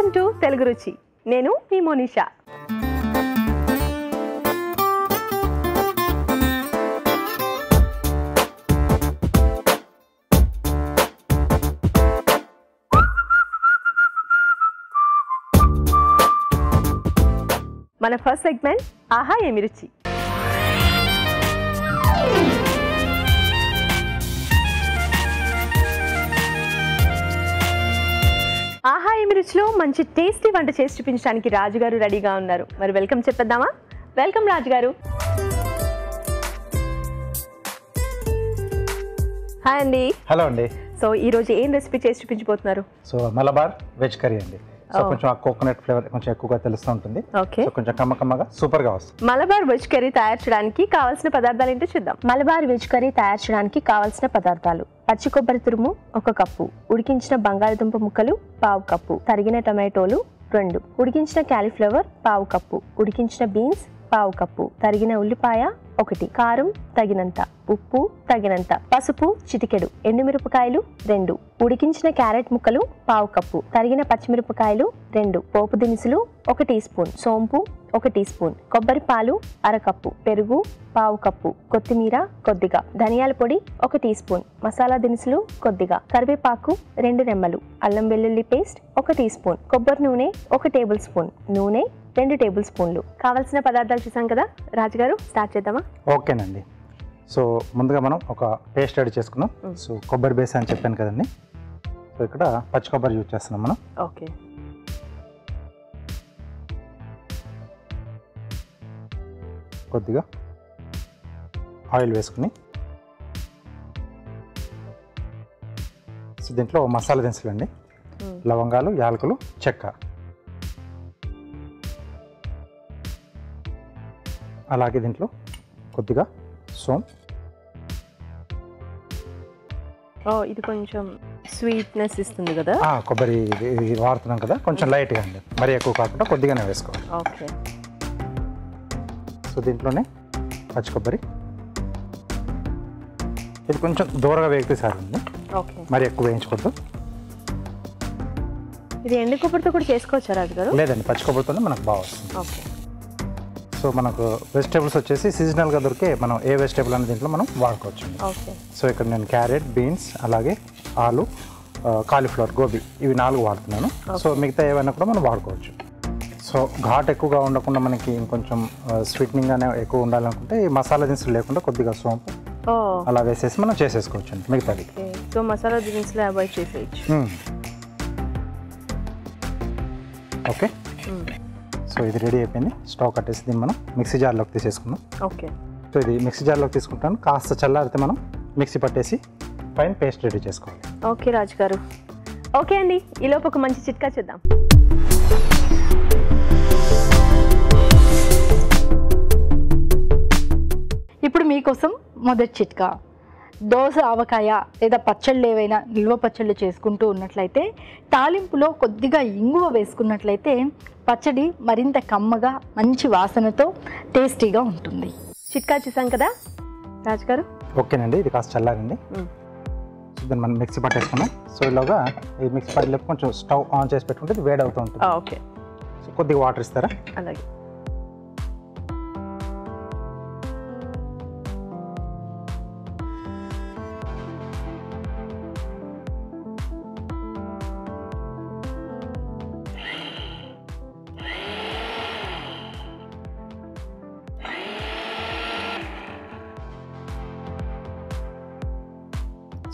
Welcome to Telugu రుచి. నేను మీ మోనిషా. మన ఫస్ట్ సెగ్మెంట్ ఆహా ఏమి రుచి. ఆహా ఏమి రుచిలో మంచి టేస్టీ వంట చేసి చూపించడానికి రాజుగారు రెడీగా ఉన్నారు. మరి వెల్కమ్ చెప్పేద్దామా? వెల్కమ్ రాజుగారు. హాయ్ అండి. హలో అండి. సో ఈ రోజు ఏం రెసిపీ చేసి చూపించబోతున్నారు? సో మలబార్ వెజ్ కర్రీ అండి. సో కొంచెం కోకోనట్ ఫ్లేవర్ కొంచెం ఎక్కువగా తెలుస్తూ ఉంటుంది. ఓకే. సో కొంచెం కమ్మగా సూపర్ గా వస్తుంది. మలబార్ వెజ్ కర్రీ తయారు చేయడానికి కావాల్సిన పదార్థాలు ఏంటో చూద్దాం. మలబార్ వెజ్ కర్రీ తయారు చేయడానికి కావాల్సిన పదార్థాలు: పచ్చి కొబ్బరి తురుము 1 కప్పు, ఉడికించిన బంగాళదుంప ముక్కలు 1/2 కప్పు, తరిగిన టమాటోలు 2, ఉడికించిన క్యాలీఫ్లవర్ 1/2 కప్పు, ఉడికించిన బీన్స్ 1/2 కప్పు, తరిగిన ఉల్లిపాయ 1, కారం తగినంత, ఉప్పు తగినంత, పసుపు చిటికెడు, ఎండుమిరపకాయలు 2, ఉడికించిన క్యారెట్ ముక్కలు 1/2 కప్పు, తరిగిన పచ్చిమిరపకాయలు 2, పోపు దినుసులు 1 టీ స్పూన్, సోంపు 1 టీ స్పూన్, కొబ్బరి పాలు 1/2 కప్పు, పెరుగు 1/2 కప్పు, కొత్తిమీర కొద్దిగా, ధనియాల పొడి 1 టీ స్పూన్, మసాలా దినుసులు కొద్దిగా, కరివేపాకు 2 రెమ్మలు, అల్లం వెల్లుల్లి పేస్ట్ 1 టీ స్పూన్, కొబ్బరి నూనె 1 టేబుల్ స్పూన్, నూనె 2 టేబుల్ స్పూన్లు. కావాల్సిన పదార్థాలు చూసాం కదా రాజుగారు, స్టార్ట్ చేద్దామా? ఓకేనండి. సో ముందుగా మనం ఒక పేస్ట్ రెడీ చేసుకున్నాం. సో కొబ్బరి బేస్ అని చెప్పాను కదండి. సో ఇక్కడ పచ్చి కొబ్బరి యూజ్ చేస్తున్నాం మనం. ఓకే. కొద్దిగా ఆయిల్ వేసుకుని సో దీంట్లో మసాలా దినుసులు అండి, లవంగాలు, యాలకులు, చెక్క, అలాగే దీంట్లో కొద్దిగా సోంపు. ఇది కొంచెం స్వీట్నెస్ ఇస్తుంది కదా. కొబ్బరి వాడుతున్నాం కదా, కొంచెం లైట్గా అండి, మరీ ఎక్కువ కాకుండా కొద్దిగానే వేసుకోవాలి. ఓకే. సో దీంట్లోనే పచ్చి కొబ్బరి, ఇది కొంచెం దూరగా వేగితే సారండి, ఓకే, మరి ఎక్కువ వేయించుకోవద్దు. ఇది ఎండు కొబ్బరితో కూడా చేసుకోవచ్చా రాజుగారు? లేదండి, పచ్చి కొబ్బరితోనే మనకు బాగా వస్తుంది. ఓకే. సో మనకు వెజిటేబుల్స్ వచ్చేసి సీజనల్గా దొరికే మనం ఏ వెజిటేబుల్ అనే దీంట్లో మనం వాడుకోవచ్చు. ఓకే. సో ఇక్కడ నేను క్యారెట్, బీన్స్, అలాగే ఆలు, కాలీఫ్లవర్, గోబీ ఇవి 4 వాడుతున్నాను. సో మిగతా ఏవైనా కూడా మనం వాడుకోవచ్చు. సో ఘాట్ ఎక్కువగా ఉండకుండా మనకి ఇంకొంచెం స్వీట్నింగ్ అనే ఎక్కువ ఉండాలనుకుంటే ఈ మసాలా దినుసులు లేకుండా కొద్దిగా సోంపు అలా వేసేసి మనం చేసేసుకోవచ్చు అండి మిగతాది. సో మసాలా దినుసులు అవాయిడ్ చేసేయచ్చు. ఓకే. సో ఇది రెడీ అయిపోయింది. స్టవ్ కట్టేసి దీన్ని మనం మిక్సీ జార్లోకి తీసేసుకుందాం. ఓకే. సో ఇది మిక్సీ జార్లోకి తీసుకుంటాను. కాస్త చల్లారితే మనం మిక్సీ పట్టేసి పైన పేస్ట్ రెడీ చేసుకోవాలి. ఓకే రాజుగారు. ఓకే అండి, ఈలోపు ఒక మంచి చిట్కా చేద్దాం. ఇప్పుడు మీకోసం మొదటి చిట్కా. దోస, ఆవకాయ లేదా పచ్చళ్ళు ఏవైనా నిల్వ పచ్చళ్ళు చేసుకుంటూ ఉన్నట్లయితే తాలింపులో కొద్దిగా ఇంగువ వేసుకున్నట్లయితే పచ్చడి మరింత కమ్మగా మంచి వాసనతో టేస్టీగా ఉంటుంది. చిట్కా చూసాం కదా రాజుగారు. ఓకేనండి, ఇది కాస్త చల్లారండి. సో దాన్ని మనం మిక్సీ పట్టేసుకున్నాం. సో ఇలాగా ఈ మిక్సీ పట్టేలోపు కొంచెం స్టవ్ ఆన్ చేసి పెట్టుకుంటే వేడి అవుతూ ఉంటుంది. ఓకే. సో కొద్దిగా వాటర్ ఇస్తారా? అలాగే.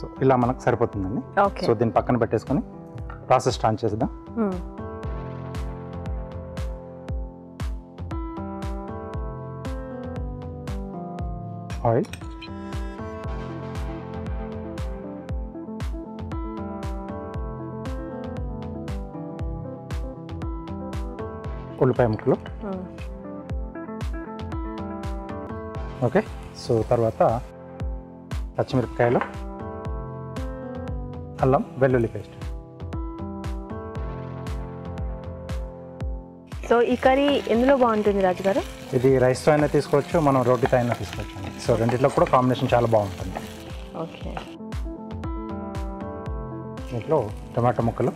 సో ఇలా మనకు సరిపోతుందండి. ఓకే. సో దీన్ని పక్కన పెట్టేసుకొని ప్రాసెస్ స్టార్ట్ చేద్దాం. ఆయిల్, ఉల్లిపాయ ముక్కలు, ఓకే. సో తర్వాత పచ్చిమిరపకాయలు, అల్లం వెల్లుల్లి పేస్ట్. సో ఈ కర్రీ ఎందులో బాగుంటుంది రాజుగారు? ఇది రైస్తో అయినా తీసుకోవచ్చు, మనం రోటీతో అయినా తీసుకోవచ్చు. సో రెండిట్లో కూడా కాంబినేషన్ చాలా బాగుంటుంది. ఓకే. దీంట్లో టమాటో ముక్కలు,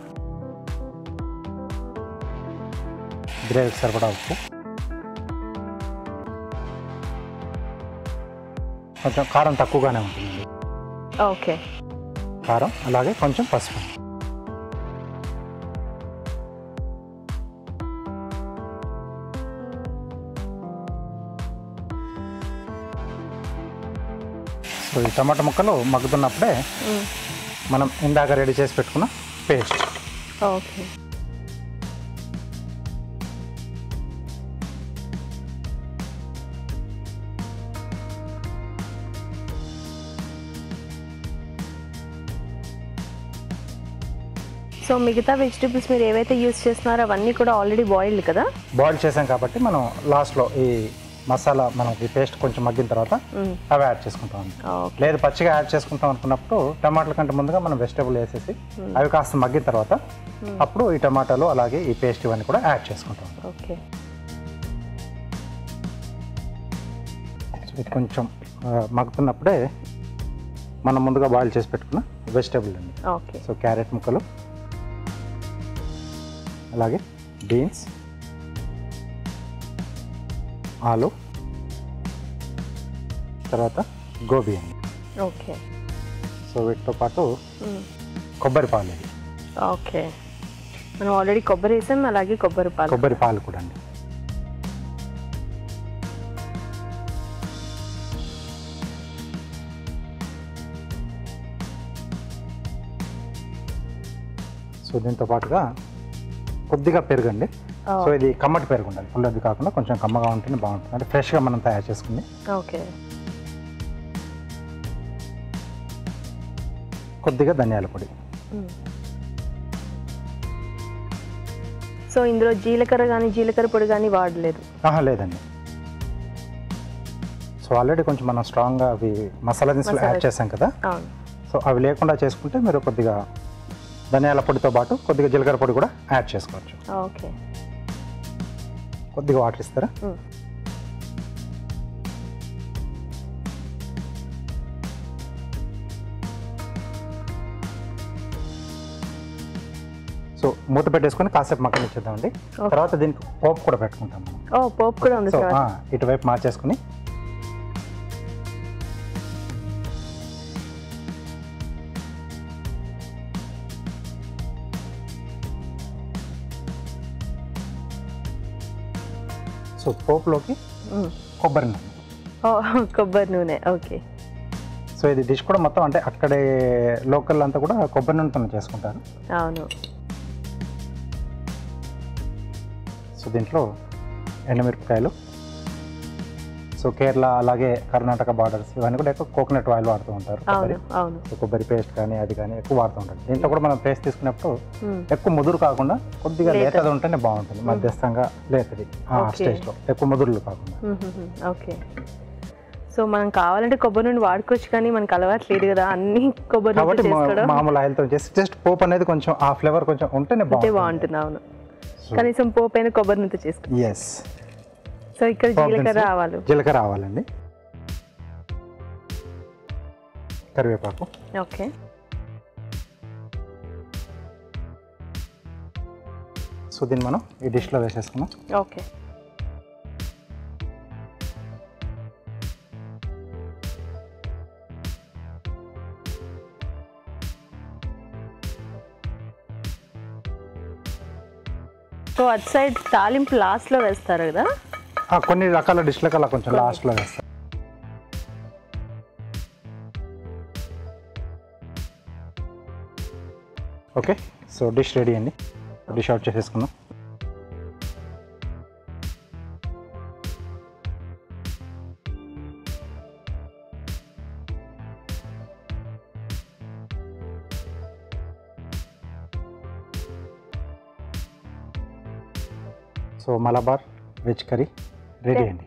గ్రేవీకి సరిపడా ఉప్పు, కొంచెం కారం తక్కువగానే ఉంటుంది. ఓకే. కారం అలాగే కొంచెం పసుపు. సో ఈ టమాటా ముక్కలు మగ్గుతున్నప్పుడే మనం ఇందాక రెడీ చేసి పెట్టుకున్న పేస్ట్. ఓకే. సో మిగతా వెజిటేబుల్స్ మీరు ఏవైతే యూస్ చేస్తున్నారో అవన్నీ కూడా ఆల్రెడీ బాయిల్డ్ కదా? బాయిల్ చేసాం కాబట్టి మనం లాస్ట్లో ఈ మసాలా మనకి పేస్ట్ కొంచెం మగ్గిన తర్వాత అవి యాడ్ చేసుకుంటాం. లేదు పచ్చిగా యాడ్ చేసుకుంటాం అనుకున్నప్పుడు టమాటాల కంటే ముందుగా మనం వెజిటేబుల్ వేసేసి అవి కాస్త మగ్గిన తర్వాత అప్పుడు ఈ టమాటాలు అలాగే ఈ పేస్ట్ ఇవన్నీ కూడా యాడ్ చేసుకుంటాం. ఓకే. ఇది కొంచెం మగ్గుతున్నప్పుడే మనం ముందుగా బాయిల్ చేసి పెట్టుకున్న వెజిటేబుల్ అండి. ఓకే. సో క్యారెట్ ముక్కలు, అలాగే బీన్స్, ఆలు, తర్వాత గోబీ అండి. ఓకే. సో వీటితో పాటు కొబ్బరి పాలు. ఓకే. మనం ఆల్రెడీ కొబ్బరి వేసాం, అలాగే కొబ్బరి పాలు కూడా అండి. సో దీంతో పాటుగా కొద్దిగా పెరుగండి. సో ఇది కమ్మటి పెరుగు ఉండాలి, పుల్లది కాకుండా కొంచెం కమ్మగా ఉంటేనే బాగుంటుంది, అంటే ఫ్రెష్గా మనం తయారు చేసుకుంది. ఓకే. కొద్దిగా ధనియాల పొడి. సో ఇందులో జీలకర్ర పొడి కానీ వాడలేదు? లేదండి. సో ఆల్రెడీ కొంచెం మనం స్ట్రాంగ్గా అవి మసాలా దినుసులు యాడ్ చేసాం కదా, సో అవి లేకుండా చేసుకుంటే మీరు కొద్దిగా ధనియాల పొడితో పాటు కొద్దిగా జీలకర్ర పొడి కూడా యాడ్ చేసుకోవచ్చు. ఓకే. కొద్దిగా వాటర్ ఇస్తారా? సో మూత పెట్టేసుకొని కాసేపు మగ్గనిచ్చేద్దామండి. తర్వాత దీనికి పోపు కూడా పెట్టుకుంటాం మనం. పోపు కూడా ఉంది. ఇటువైపు మార్చేసుకుని సో పోపులోకి కొబ్బరి నూనె. ఓకే. సో ఇది డిష్ కూడా మొత్తం అంటే అక్కడే లోకల్ అంతా కూడా కొబ్బరి నూనెతో చేసుకుంటారు. అవును. సో దీంట్లో ఎండుమిరపకాయలు, సో కేరళ అలాగే కర్ణాటక బార్డర్స్ ఇవన్నీ కూడా ఎక్కువ కోకోనట్ ఆయిల్ వాడుతూ ఉంటారు. కొబ్బరి పేస్ట్ కానీ అది కానీ ఎక్కువ వాడుతూ ఉంటారు. దీంట్లో కూడా మనం పేస్ట్ తీసుకున్నప్పుడు ఎక్కువ ముదురు కాకుండా కొద్దిగా లేతది ఉంటేనే బాగుంటుంది, మధ్యస్థంగా లేతది ఆ స్టేజ్లో, ఎక్కువ ముదురులు కాకుండా. ఓకే. సో మనం కావాలంటే కొబ్బరి నుండి వాడుకోవచ్చు, కానీ మనకు అలవాటు లేదు కదా అన్ని కొబ్బరి కాబట్టి మామూలు ఆయిల్తో చేసి జస్ట్ పోపు అనేది కొంచెం ఆ ఫ్లేవర్ కొంచెం ఉంటేనే బాగుంటుంది. అవును. కనీసం పోపు అయినా కొబ్బరి నుండి చేసుకో. ఎస్. సో ఇక్కడ జీలకర్ర ఆవాలండి, కరివేపాకు. ఓకే. సో దీన్ని మనం ఈ డిష్లో వేసేసుకున్నాం. ఓకే. సో అటు సైడ్ తాలింపు లాస్ట్లో వేస్తారు కదా? కొన్ని రకాల డిష్లకు అలా కొంచెం లాస్ట్లో వేస్తారు. ఓకే. సో డిష్ రెడీ అండి. డిష్ అవుట్ చేసేసుకుందాం. So Malabar veg curry ready అండి.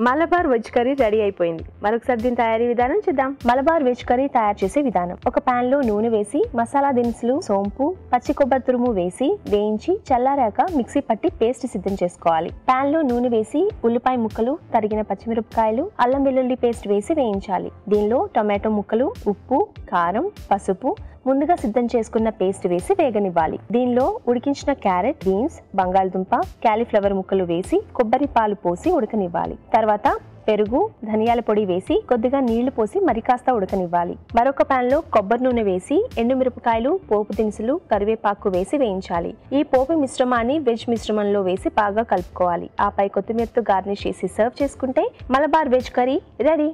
మలబార్ వెజ్ కర్రీ రెడీ అయిపోయింది. మరొకసారి దీని తయారీ విధానం చూద్దాం. మలబార్ వెజ్ కర్రీ తయారు చేసే విధానం: ఒక పాన్ లో నూనె వేసి మసాలా దినుసులు, సోంపు, పచ్చి కొబ్బరి తురుము వేసి వేయించి చల్లారాక మిక్సీ పట్టి పేస్ట్ సిద్ధం చేసుకోవాలి. పాన్ లో నూనె వేసి ఉల్లిపాయ ముక్కలు, తరిగిన పచ్చిమిరపకాయలు, అల్లం వెల్లుల్లి పేస్ట్ వేసి వేయించాలి. దీనిలో టొమాటో ముక్కలు, ఉప్పు, కారం, పసుపు, ముందుగా సిద్ధం చేసుకున్న పేస్ట్ వేసి వేగనివ్వాలి. దీనిలో ఉడికించిన క్యారెట్, బీన్స్, బంగాళదుంప, కాలీఫ్లవర్ ముక్కలు వేసి కొబ్బరి పాలు పోసి ఉడకనివ్వాలి. తర్వాత పెరుగు, ధనియాల పొడి వేసి కొద్దిగా నీళ్లు పోసి మరి కాస్త ఉడకనివ్వాలి. మరొక పాన్ లో కొబ్బరి నూనె వేసి ఎండుమిరపకాయలు, పోపు దినుసులు, కరివేపాకు వేసి వేయించాలి. ఈ పోపు మిశ్రమాన్ని వెజ్ మిశ్రమంలో వేసి బాగా కలుపుకోవాలి. ఆపై కొత్తిమీరతో గార్నిష్ చేసి సర్వ్ చేసుకుంటే Malabar veg curry ready.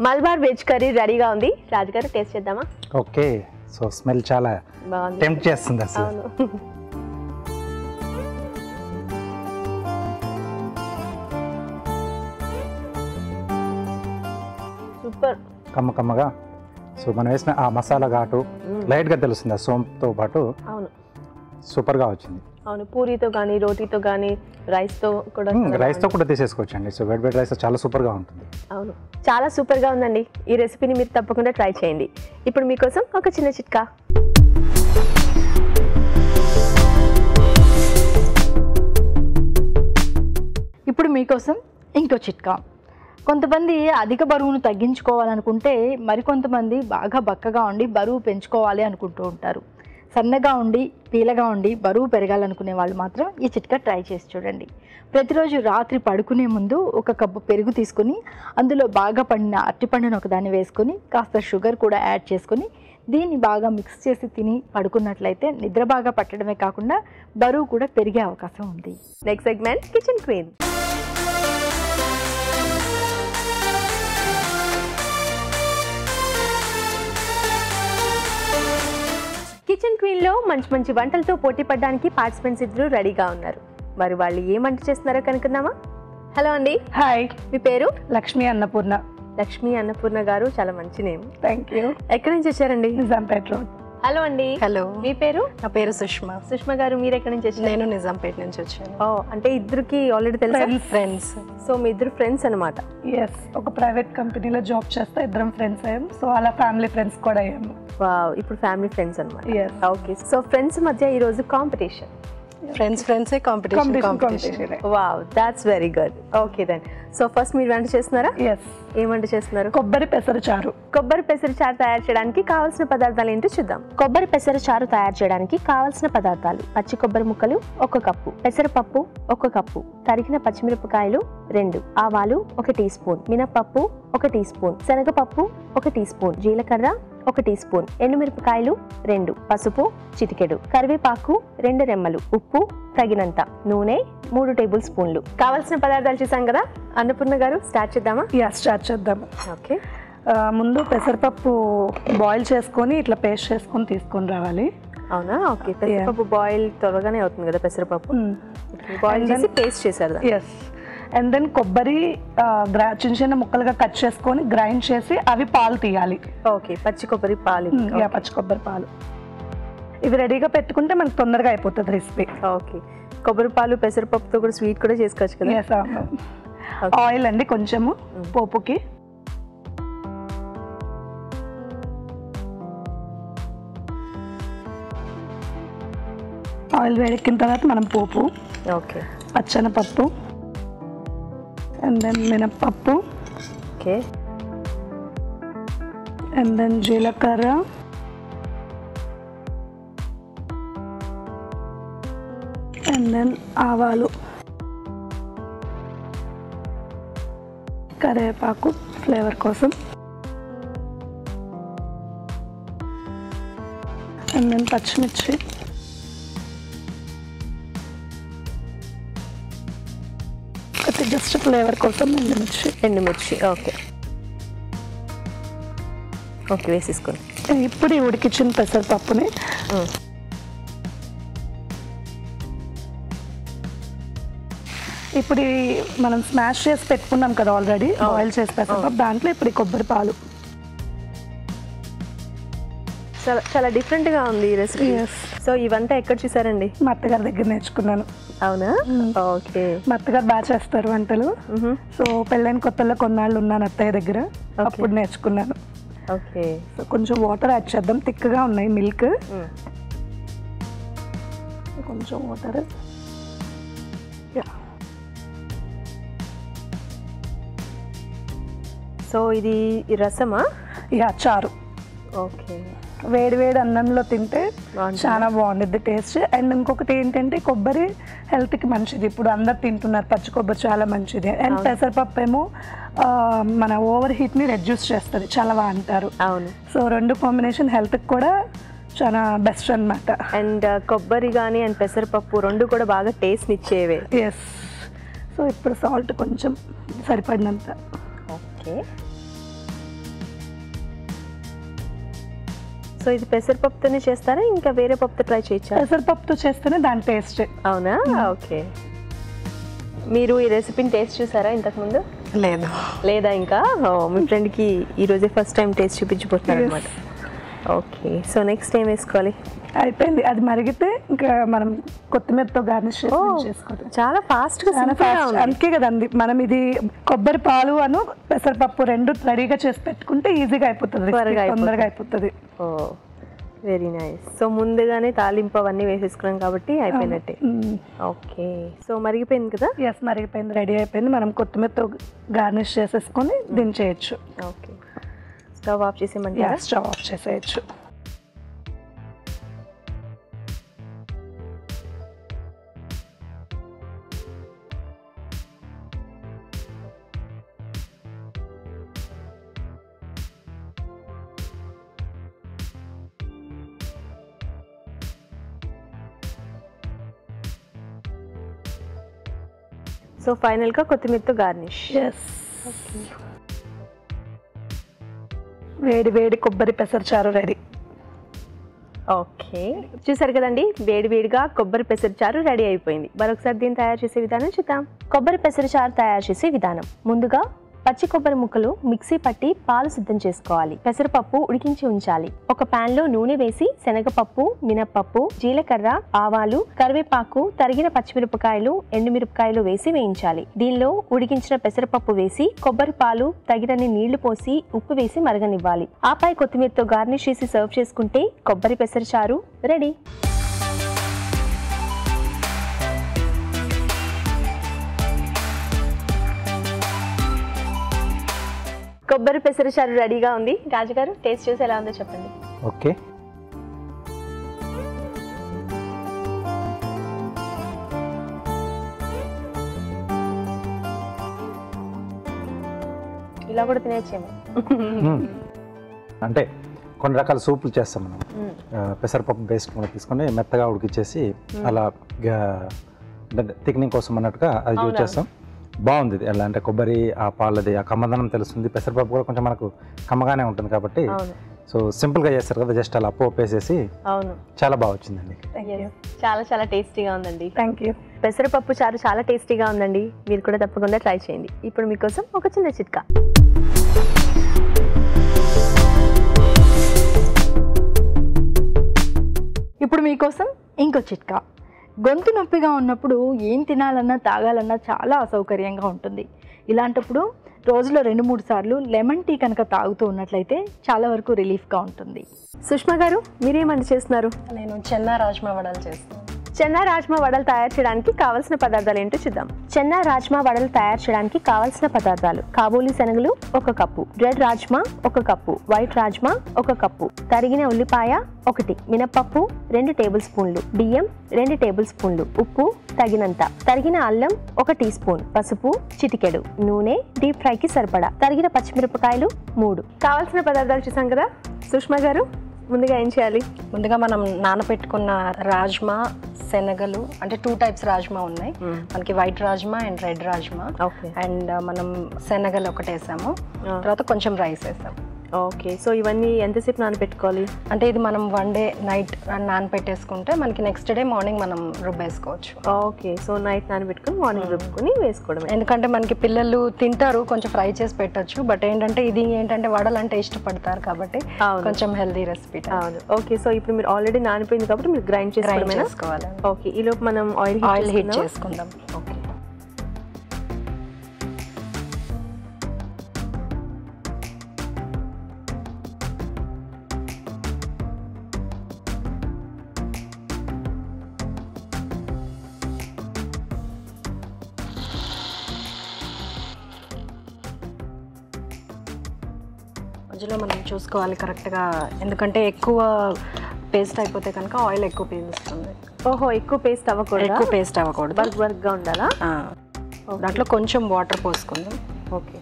Malabar veg curry రెడీగా ఉంది. రాజుగారు టేస్ట్ చేద్దామా? ఓకే. సో స్మెల్ చాలా బాగుంది, టెంప్ట్ చేస్తుంది అసలు. అవును. సూపర్, కమ్మగా. సో మనం వేసిన ఆ మసాలా ఘాటు లైట్గా తెలుస్తుంది ఆ సోంపుతో పాటు. అవును, సూపర్గా వచ్చింది. అవును. పూరితో కానీ, రోటీతో కానీ, రైస్తో కూడా, రైస్తో కూడా తీసేసుకోవచ్చండి. సో వేడి వేడి రైస్ చాలా సూపర్గా ఉంటుంది. అవును, చాలా సూపర్గా ఉందండి. ఈ రెసిపీని మీరు తప్పకుండా ట్రై చేయండి. ఇప్పుడు మీకోసం ఒక చిన్న చిట్కా. ఇప్పుడు మీకోసం ఇంకో చిట్కా. కొంతమంది అధిక బరువును తగ్గించుకోవాలనుకుంటే మరికొంతమంది బాగా బక్కగా ఉండి బరువు పెంచుకోవాలి అనుకుంటూ ఉంటారు. సన్నగా ఉండి పీలగా ఉండి బరువు పెరగాలనుకునే వాళ్ళు మాత్రం ఈ చిట్కా ట్రై చేసి చూడండి. ప్రతిరోజు రాత్రి పడుకునే ముందు 1 కప్పు పెరుగు తీసుకొని అందులో బాగా పండిన అరటిపండును ఒకదాన్ని వేసుకొని కాస్త షుగర్ కూడా యాడ్ చేసుకొని దీన్ని బాగా మిక్స్ చేసి తిని పడుకున్నట్లయితే నిద్ర బాగా పట్టడమే కాకుండా బరువు కూడా పెరిగే అవకాశం ఉంది. Next segment kitchen queen. Kitchen queen లో మంచి మంచి వంటలతో పోటీ పడడానికి పార్టిసిపెంట్స్ ఇద్దరు రెడీగా ఉన్నారు. మరి వాళ్ళు ఏం వంట చేస్తున్నారో కనుక్కుందామా? హలో అండి. హాయ్, మీ పేరు? లక్ష్మీ అన్నపూర్ణ. లక్ష్మీ అన్నపూర్ణ గారు, చాలా మంచి నేమ్. Thank you. ఎక్కడి నుంచి వచ్చారండి? నిజాంపేట రోడ్. హలో అండి. హలో, మీ పేరు? నా పేరు సుష్మా. సుష్మా గారు, మీరు ఎక్కడి నుంచి వచ్చారు? నేను నిజాంపేట నుంచి వచ్చాను. ఓ, అంటే ఇద్దరికి ఆల్రెడీ తెలుసా? ఫ్రెండ్స్. సో మీ ఇద్దరు ఫ్రెండ్స్ అనమాట. ఎస్, ఒక ప్రైవేట్ కంపెనీలో జాబ్ చేస్తా ఇద్దరం ఫ్రెండ్స్ అయ్యాం. సో అలా ఫ్యామిలీ ఫ్రెండ్స్ కూడా అయ్యాము. వావ్, ఇప్పుడు ఫ్యామిలీ ఫ్రెండ్స్ అనమాట. Yes. ఓకే. సో ఫ్రెండ్స్ మధ్య ఈ రోజు కాంపిటీషన్. ఫ్రెండ్సే competition. Wow, that's very good. Okay then. So first మీరు వంట చేస్తున్నారా? ఎస్. ఏం వంట చేస్తున్నారు? కొబ్బరి పెసర చారు. కొబ్బరి పెసర చారు తయారు చేయడానికి కావాల్సిన పదార్థాలు ఏంటో చూద్దాం. కొబ్బరి పెసర చారు తయారు చేయడానికి కావాల్సిన పదార్థాలు: పచ్చి కొబ్బరి ముక్కలు 1 కప్పు, పెసరపప్పు 1 కప్పు, తరిగిన పచ్చిమిరపకాయలు 2, ఆవాలు 1 టీ స్పూన్, మినపప్పు 1 టీ స్పూన్, శనగపప్పు 1 టీ స్పూన్, జీలకర్ర 1 టీ స్పూన్, ఎండుమిరపకాయలు 2, పసుపు చిటికెడు, కరివేపాకు 2 రెమ్మలు, ఉప్పు తగినంత, నూనె 3 టేబుల్ స్పూన్లు. కావాల్సిన పదార్థాలు చూసాం కదా. అన్నపూర్ణ గారు, స్టార్ట్ చేద్దామా? స్టార్ట్ చేద్దాము. ఓకే. ముందు పెసరపప్పు బాయిల్ చేసుకొని ఇట్లా పేస్ట్ చేసుకొని తీసుకొని రావాలి. అవునా? ఓకే. పెసరపప్పు బాయిల్ త్వరగానే అవుతుంది కదా. పెసరపప్పు బాయిల్ చేసి పేస్ట్ చేశారు. ఎస్. అండ్ దెన్ కొబ్బరి చిన్న చిన్న ముక్కలుగా కట్ చేసుకొని గ్రైండ్ చేసి అవి పాలు తీయాలి. ఓకే, పచ్చి కొబ్బరి పాలు. పచ్చి కొబ్బరి పాలు ఇవి రెడీగా పెట్టుకుంటే మనకు తొందరగా అయిపోతుంది రెసిపీ. ఓకే. కొబ్బరి పాలు పెసరపప్పుతో కూడా స్వీట్ కూడా చేసుకోవచ్చు కదా. ఆయిల్ అండి కొంచెము పోపుకి. ఆయిల్ వేడెక్కిన తర్వాత మనం పోపు. ఓకే. పచ్చనపప్పు అండ్ దెన్ మినప్పప్పు. ఓకే. అండ్ దెన్ జీలకర్ర, అండ్ దెన్ ఆవాలు, కరివేపాకు ఫ్లేవర్ కోసం, అండ్ దెన్ పచ్చిమిర్చి, జస్ట్ ఫ్లేవర్ కోసం ఎండుమిర్చి. ఓకే. ఓకే, వేసేసుకోండి. ఇప్పుడు ఈ ఉడికించిన పెసరపప్పుని ఇప్పుడు మనం స్మాష్ చేసి పెట్టుకున్నాం కదా ఆల్రెడీ బాయిల్ చేసి పెసరపప్పు, దాంట్లో ఇప్పుడు ఈ కొబ్బరి పాలు. చాలా డిఫరెంట్ గా ఉంది ఈ రెసిపీ. సో ఇవంతా ఎక్కడ చూసారండి? మా అత్తగారి దగ్గర నేర్చుకున్నాను. అవునా? ఓకే. మా అత్తగారు బాగా చేస్తారు వంటలు. సో పెళ్ళైన కొత్తలో కొన్నాళ్ళు ఉన్నాను అత్తయ్య దగ్గర, అప్పుడు నేర్చుకున్నాను. ఓకే. సో కొంచెం వాటర్ యాడ్ చేద్దాం. థిక్గా ఉన్నాయి మిల్క్. కొంచెం వాటర్. సో ఇది రసమా? యా, చారు. ఓకే. వేడి వేడి అన్నంలో తింటే బాగుంటుందా? చాలా బాగుంటుంది టేస్ట్. అండ్ ఇంకొకటి ఏంటంటే కొబ్బరి హెల్త్కి మంచిది. ఇప్పుడు అందరు తింటున్నారు పచ్చి కొబ్బరి, చాలా మంచిది. అండ్ పెసరపప్పు ఏమో మన ఓవర్ హీట్ని రెడ్యూస్ చేస్తుంది చలవా అంటారు. అవును. సో రెండు కాంబినేషన్ హెల్త్కి కూడా చాలా బెస్ట్ అన్నమాట. అండ్ కొబ్బరి కానీ అండ్ పెసరపప్పు రెండు కూడా బాగా టేస్ట్ ఇచ్చేవే. ఎస్. సో ఇప్పుడు సాల్ట్ కొంచెం సరిపడినంత. ఓకే. సో ఇది పెసరపప్పుతోనే చేస్తారా, ఇంకా వేరే పప్పుతో ట్రై చేయొచ్చా? పెసరపప్పుతో చేస్తేనే దాని టేస్ట్. అవునా? ఓకే. మీరు ఈ రెసిపీని టేస్ట్ చూసారా ఇంతకుముందు? లేదు. లేదా ఇంకా మీ ఫ్రెండ్కి ఈరోజే ఫస్ట్ టైం టేస్ట్ చూపించిపోతున్నారు అనమాట. ఓకే. సో నెక్స్ట్ ఏం వేసుకోవాలి? అయిపోయింది. అది మరిగితే ఇంకా మనం కొత్తిమీరతో గార్నిష్ చేసుకోవాలి. చాలా ఫాస్ట్గా, అందుకే కదండి మనం ఇది కొబ్బరి పాలు అను పెసరపప్పు రెండు రెడీగా చేసి పెట్టుకుంటే ఈజీగా అయిపోతుంది, తొందరగా అయిపోతుంది. ఓ వెరీ నైస్. సో ముందుగానే తాలింపు అవన్నీ వేసేసుకున్నాం కాబట్టి అయిపోయినట్టే. ఓకే. సో మరిగిపోయింది కదా? ఎస్, మరిగిపోయింది, రెడీ అయిపోయింది. మనం కొత్తిమీరతో గార్నిష్ చేసేసుకొని దించేయచ్చు. ఓకే. స్టవ్ ఆఫ్ చేసేయమంటారా? స్టవ్ ఆఫ్ చేసేయచ్చు. సో ఫైనల్గా కొత్తిమీరతో గార్నిష్. ఎస్. వేడి వేడి కొబ్బరి పెసరచారు రెడీ. ఓకే. చూసారు కదండి, వేడి వేడిగా కొబ్బరి పెసరచారు రెడీ అయిపోయింది. మరొకసారి దీన్ని తయారు చేసే విధానం చూద్దాం. కొబ్బరి పెసరచారు తయారు చేసే విధానం. ముందుగా పచ్చి కొబ్బరి ముక్కలు మిక్సీ పట్టి పాలు సిద్ధం చేసుకోవాలి. పెసరపప్పు ఉడికించి ఉంచాలి. ఒక పాన్ లో నూనె వేసి శనగపప్పు, మినప్పప్పు, జీలకర్ర, ఆవాలు, కరివేపాకు, తరిగిన పచ్చిమిరపకాయలు, ఎండుమిరపకాయలు వేసి వేయించాలి. దీనిలో ఉడికించిన పెసరపప్పు వేసి కొబ్బరి పాలు, తగినన్ని నీళ్లు పోసి ఉప్పు వేసి మరగనివ్వాలి. ఆపై కొత్తిమీరతో గార్నిష్ చేసి సర్వ్ చేసుకుంటే కొబ్బరి పెసరచారు రెడీ. కొబ్బరి పెసరచారు రెడీగా ఉంది. రాజుగారు టేస్ట్ చూసి ఎలా ఉందో చెప్పండి. ఓకే. ఇలా కూడా తినేచ్చేమో. అంటే కొన్ని రకాల సూపులు చేస్తాం మనం. పెసరపప్పు బేస్ కూడా తీసుకొని మెత్తగా ఉడికిచ్చేసి అలా థిక్నింగ్ కోసం అన్నట్టుగా అది యూజ్ చేస్తాం. బాగుంది. ఎలా అంటే కొబ్బరి ఆ పాలది ఆ కమ్మదనం తెలుస్తుంది. పెసరపప్పు కూడా కొంచెం మనకు కమ్మగానే ఉంటుంది కాబట్టి సో సింపుల్గా చేస్తారు కదా, జస్ట్ అలా పోపు వేసేసి. అవును, చాలా బాగా వచ్చిందండి. చాలా చాలా టేస్టీగా ఉందండి. Thank you. పెసరపప్పు చారు చాలా టేస్టీగా ఉందండి. మీరు కూడా తప్పకుండా ట్రై చేయండి. ఇప్పుడు మీకోసం ఒక చిన్న చిట్కా. ఇప్పుడు మీకోసం ఇంకో చిట్కా. గొంతు నొప్పిగా ఉన్నప్పుడు ఏం తినాలన్నా తాగాలన్నా చాలా అసౌకర్యంగా ఉంటుంది. ఇలాంటప్పుడు రోజులో 2-3 సార్లు లెమన్ టీ కనుక తాగుతూ ఉన్నట్లయితే చాలా వరకు రిలీఫ్గా ఉంటుంది. సుష్మా గారు, మీరేమండి చేస్తున్నారు? నేను చెన్నా రాజ్మా వడలు చేస్తాను. చెన్నా రాజ్మా వడలు తయారు చేయడానికి కావాల్సిన పదార్థాలు ఏంటో చూద్దాం. చెన్నా రాజ్మా వడలు తయారు చేయడానికి కావాల్సిన పదార్థాలు: కాబూలీ శనగలు 1 cup, red rajma 1 cup, white rajma 1 cup, తరిగిన ఉల్లిపాయ 1, మినపప్పు 2 టేబుల్ స్పూన్లు, బియ్యం 2 టేబుల్ స్పూన్లు, ఉప్పు తగినంత, తరిగిన అల్లం 1 టీ స్పూన్, పసుపు చిటికెడు, నూనె డీప్ ఫ్రైకి సరిపడా, తరిగిన పచ్చిమిరపకాయలు 3. కావాల్సిన పదార్థాలు చూసాం కదా. సుష్మా గారు, ముందుగా ఏం చేయాలి? ముందుగా మనం నానబెట్టుకున్న రాజ్మా, శనగలు, అంటే 2 టైప్స్ రాజ్మా ఉన్నాయి మనకి, white rajma and red rajma. And మనం శనగలు ఒకటి వేసాము, తర్వాత కొంచెం రైస్ వేసాము. ఓకే. సో ఇవన్నీ ఎంతసేపు నానబెట్టుకోవాలి? అంటే ఇది మనం 1 డే నైట్ నానబెట్టేసుకుంటే మనకి నెక్స్ట్ డే మార్నింగ్ మనం రుబ్బేసుకోవచ్చు. ఓకే. సో నైట్ నానబెట్టుకుని మార్నింగ్ రుబ్బుకొని వేసుకోవడం. ఎందుకంటే మనకి పిల్లలు తింటారు, కొంచెం ఫ్రై చేసి పెట్టచ్చు. బట్ ఏంటంటే ఇది ఏంటంటే వడలు అంటే ఇష్టపడతారు కాబట్టి కొంచెం హెల్దీ రెసిపీ. అవును. ఓకే. సో ఇప్పుడు మీరు ఆల్రెడీ నానిపోయింది కాబట్టి మీరు గ్రైండ్ చేసుకోవాలి. ఓకే. ఈలోపు మనం ఆయిల్ హీట్ చేసుకుందాం. ఓకే. మధ్యలో మనం చూసుకోవాలి కరెక్ట్గా, ఎందుకంటే ఎక్కువ పేస్ట్ అయిపోతే కనుక ఆయిల్ ఎక్కువ పీలుస్తుంది. ఓహో, ఎక్కువ పేస్ట్ అవ్వకూడదు. ఎక్కువ పేస్ట్ అవ్వకూడదు, వర్క్గా ఉండాలా? దాంట్లో కొంచెం వాటర్ పోసుకుందాం. ఓకే,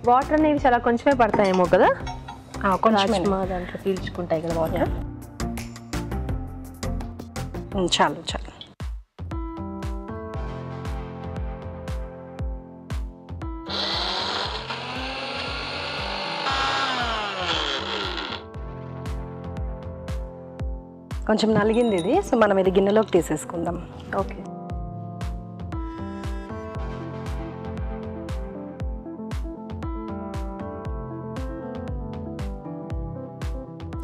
వాటర్ అనేవి చాలా కొంచెమే పడతాయేమో కదా? కొంచెం దాంట్లో పీల్చుకుంటాయి కదా వాటర్. చాలు చాలు. కొంచెం నలిగింది ఇది, సో మనం ఇది గిన్నెలోకి తీసేసుకుందాం. ఓకే,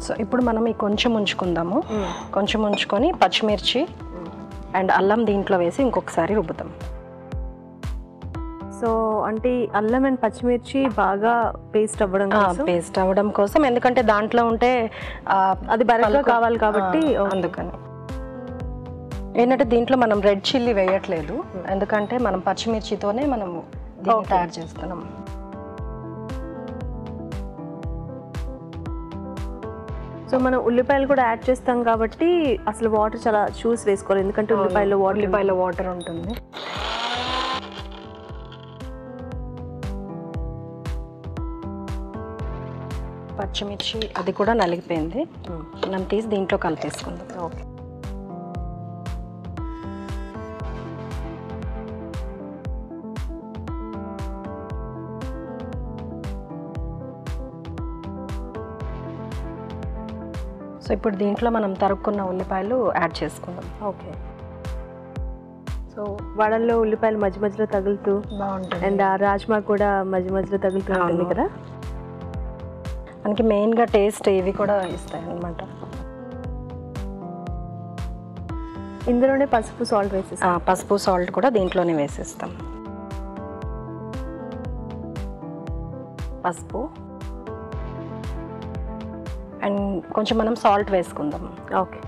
సో ఇప్పుడు మనం ఈ కొంచెం ఉంచుకుందాము. కొంచెం ఉంచుకొని పచ్చిమిర్చి అండ్ అల్లం దీంట్లో వేసి ఇంకొకసారి రుబ్బుతాం. సో అంటే అల్లం అండ్ పచ్చిమిర్చి బాగా పేస్ట్ అవ్వడం కోసం, ఎందుకంటే దాంట్లో ఉంటే అది బరకగా కావాలి కాబట్టి అందుకని. ఏంటంటే దీంట్లో మనం రెడ్ చిల్లీ వేయట్లేదు, ఎందుకంటే మనం పచ్చిమిర్చితోనే మనం దీన్ని తయారు చేస్తున్నాం. సో మనం ఉల్లిపాయలు కూడా యాడ్ చేస్తాం కాబట్టి అసలు వాటర్ చాలా చూసి వేసుకోవాలి, ఎందుకంటే ఉల్లిపాయలో వాటర్ ఉంటుంది. పచ్చిమిర్చి అది కూడా నలిగిపోయింది, మనం తీసి దీంట్లో కలిపేసుకుందాం. ఓకే, సో ఇప్పుడు దీంట్లో మనం తరుక్కున్న ఉల్లిపాయలు యాడ్ చేసుకుందాం. ఓకే, సో వడల్లో ఉల్లిపాయలు మధ్య మధ్యలో తగులుతూ బాగుంటుంది, అండ్ ఆ రాజ్మా కూడా మధ్య మధ్యలో తగులుతూ ఉంటుంది కదా. మనకి మెయిన్గా టేస్ట్ ఇవి కూడా ఇస్తాయి అన్నమాట. ఇందులోనే పసుపు సాల్ట్ వేసేస్తాం. పసుపు సాల్ట్ కూడా దీంట్లోనే వేసేస్తాం. పసుపు అండ్ కొంచెం మనం సాల్ట్ వేసుకుందాం. ఓకే,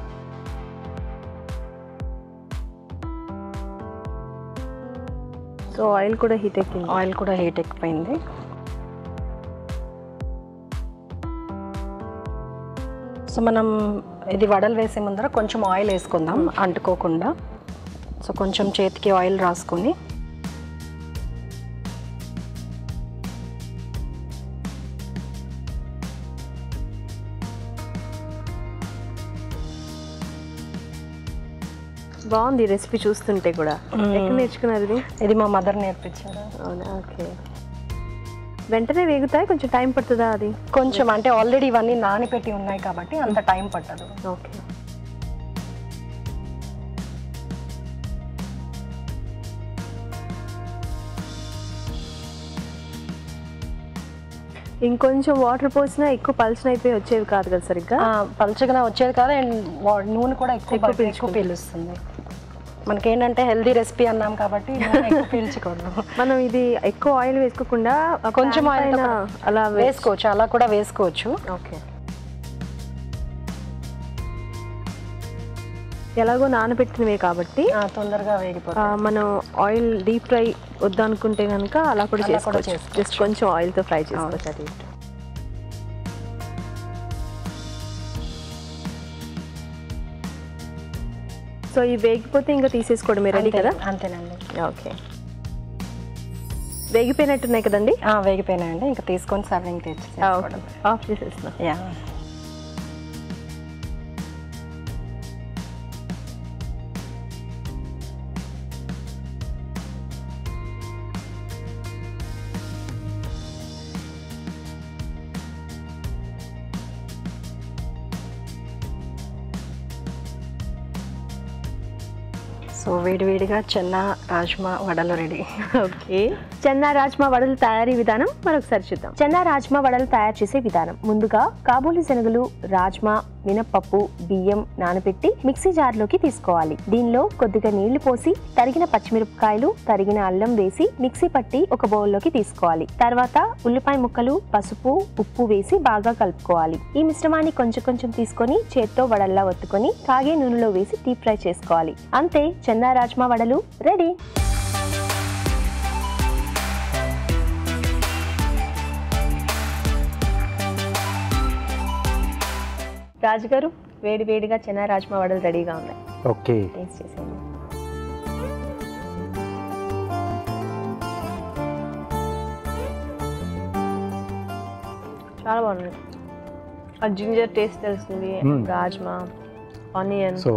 సో ఆయిల్ కూడా హీట్ ఎక్కిపోయింది. సో మనం ఇది వడలు వేసే ముందర కొంచెం ఆయిల్ వేసుకుందాం అంటుకోకుండా. సో కొంచెం చేతికి ఆయిల్ రాసుకొని బాగుంది రెసిపీ చూస్తుంటే కూడా. ఎక్కడ నేర్చుకున్నారు ఇది మా మదర్ నేర్పించారు. అవునా, ఓకే. వెంటనే వేగుతాయి, కొంచెం టైం పడుతుందా? అది కొంచెం, అంటే ఆల్రెడీ ఇవన్నీ నానిపెట్టి ఉన్నాయి కాబట్టి అంత టైం పట్టదు. ఓకే, ఇంకొంచెం వాటర్ పోసినా ఎక్కువ పల్చన అయిపోయి వచ్చేవి కాదు కదా సరిగ్గా. పల్చగా వచ్చేది కాదు, అండ్ నూనె కూడా ఎక్కువ పీలుస్తుంది. మనకేంటంటే హెల్దీ రెసిపీ అన్నాం కాబట్టి పీల్చుకోవడం. మనం ఇది ఎక్కువ ఆయిల్ వేసుకోకుండా కొంచెం ఆయిల్ అలా వేసుకోవచ్చు, అలా కూడా వేసుకోవచ్చు. ఓకే, ఎలాగో నానబెట్టినవే కాబట్టి తొందరగా వేగిపోతాయి. మనం ఆయిల్ డీప్ ఫ్రై వద్దనుకుంటే కనుక అలా కూడా చేసుకోవచ్చు. జస్ట్ కొంచెం ఆయిల్తో ఫ్రై చేసుకోవచ్చు. అది సో ఇవి వేగిపోతే ఇంకా తీసేసుకోవడం రెడీ కదా? అంతేనండి. ఓకే, వేగిపోయినట్టున్నాయి కదండి? వేగిపోయినాయండి, ఇంకా తీసుకొని సర్వింగ్ తెచ్చి ఆఫ్ చేసేస్తున్నా. యా, సో వేడివేడిగా చెన్నా రాజ్మా వడలు రెడీ. ఓకే, చెన్నా రాజ్మా వడలు తయారీ విధానం మరొకసారి చూద్దాం. చెన్నా రాజ్మా వడలు తయారు చేసే విధానం: ముందుగా కాబూలి శనగలు, రాజ్మా, మినప్పప్పు, బియ్యం నానబెట్టి మిక్సీ జార్లోకి తీసుకోవాలి. దీనిలో కొద్దిగా నీళ్లు పోసి తరిగిన పచ్చిమిరపకాయలు, తరిగిన అల్లం వేసి మిక్సీ పట్టి ఒక బౌల్లోకి తీసుకోవాలి. తర్వాత ఉల్లిపాయ ముక్కలు, పసుపు, ఉప్పు వేసి బాగా కలుపుకోవాలి. ఈ మిశ్రమాన్ని కొంచెం కొంచెం తీసుకొని చేత్తో వడల్లా ఒత్తుకొని కాగే నూనెలో వేసి డీప్ ఫ్రై చేసుకోవాలి. అంతే, చెన్నా రాజ్మా వడలు రెడీ. రాజు గారు వేడి వేడిగా చెన్నా రాజ్మా వడలు రెడీగా ఉన్నాయి. ఓకే, టేస్ట్ చేసేయండి. చాలా బాగున్నాయి. ఆ జింజర్ టేస్ట్ తెలుస్తుంది, rajma, onion. So